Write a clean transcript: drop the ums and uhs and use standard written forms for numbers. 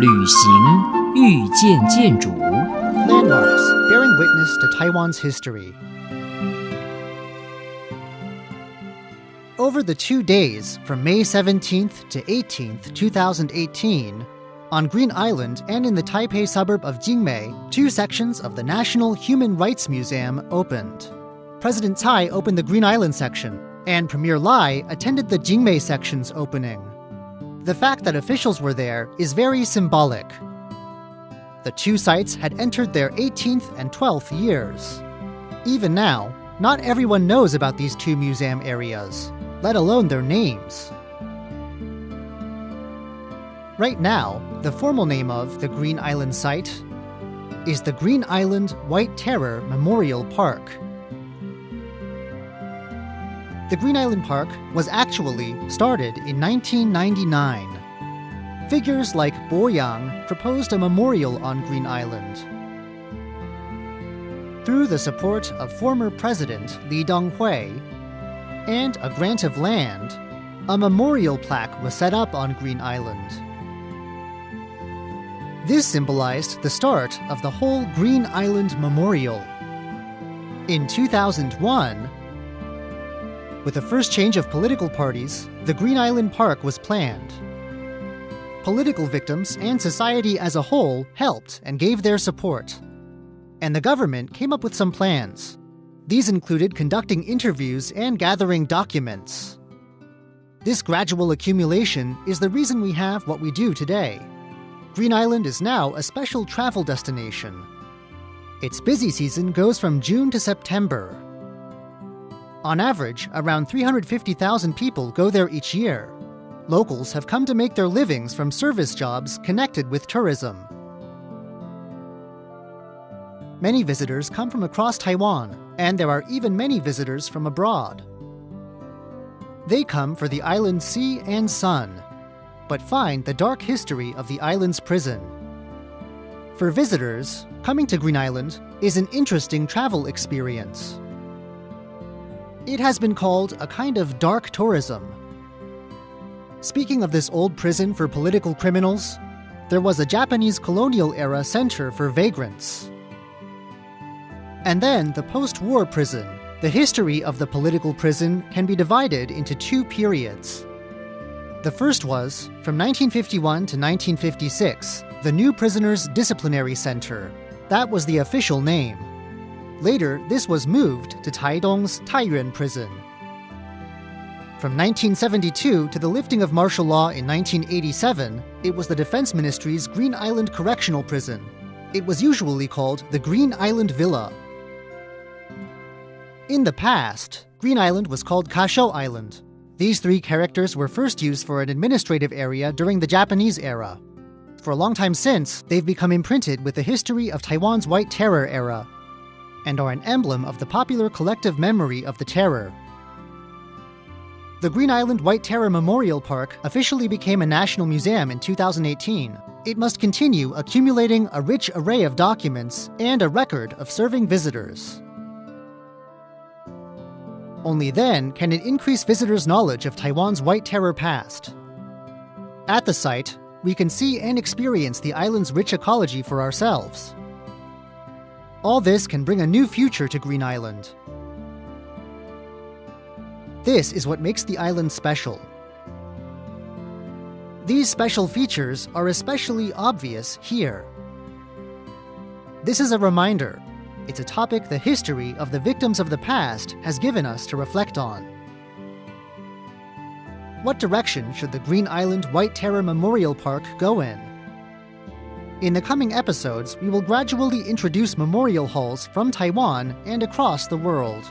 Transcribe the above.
旅行遇见建筑 Landmarks bearing witness to Taiwan's history. Over the 2 days from May 17th to 18th, 2018, on Green Island and in the Taipei suburb of Jingmei, 2 sections of the National Human Rights Museum opened. President Tsai opened the Green Island section, and Premier Lai attended the Jingmei section's opening. The fact that officials were there is very symbolic. The 2 sites had entered their 18th and 12th years. Even now, not everyone knows about these 2 museum areas, let alone their names. Right now, the formal name of the Green Island site is the Green Island White Terror Memorial Park. The Green Island Park was actually started in 1999. Figures like Bo Yang proposed a memorial on Green Island. Through the support of former President Li Donghui and a grant of land, a memorial plaque was set up on Green Island. This symbolized the start of the whole Green Island Memorial. In 2001, with the first change of political parties, the Green Island Park was planned. Political victims and society as a whole helped and gave their support. And the government came up with some plans. These included conducting interviews and gathering documents. This gradual accumulation is the reason we have what we do today. Green Island is now a special travel destination. Its busy season goes from June to September. On average, around 350,000 people go there each year. Locals have come to make their livings from service jobs connected with tourism. Many visitors come from across Taiwan, and there are even many visitors from abroad. They come for the island's sea and sun, but find the dark history of the island's prison. For visitors, coming to Green Island is an interesting travel experience. It has been called a kind of dark tourism. Speaking of this old prison for political criminals, there was a Japanese colonial-era center for vagrants. And then the post-war prison. The history of the political prison can be divided into 2 periods. The first was, from 1951 to 1956, the New Prisoners Disciplinary Center. That was the official name. Later, this was moved to Taidong's Taiyuan Prison. From 1972 to the lifting of martial law in 1987, it was the Defense Ministry's Green Island Correctional Prison. It was usually called the Green Island Villa. In the past, Green Island was called Kashou Island. These 3 characters were first used for an administrative area during the Japanese era. For a long time since, they've become imprinted with the history of Taiwan's White Terror era, and are an emblem of the popular collective memory of the terror. The Green Island White Terror Memorial Park officially became a national museum in 2018. It must continue accumulating a rich array of documents and a record of serving visitors. Only then can it increase visitors' knowledge of Taiwan's White Terror past. At the site, we can see and experience the island's rich ecology for ourselves. All this can bring a new future to Green Island. This is what makes the island special. These special features are especially obvious here. This is a reminder. It's a topic the history of the victims of the past has given us to reflect on. What direction should the Green Island White Terror Memorial Park go in? In the coming episodes, we will gradually introduce memorial halls from Taiwan and across the world.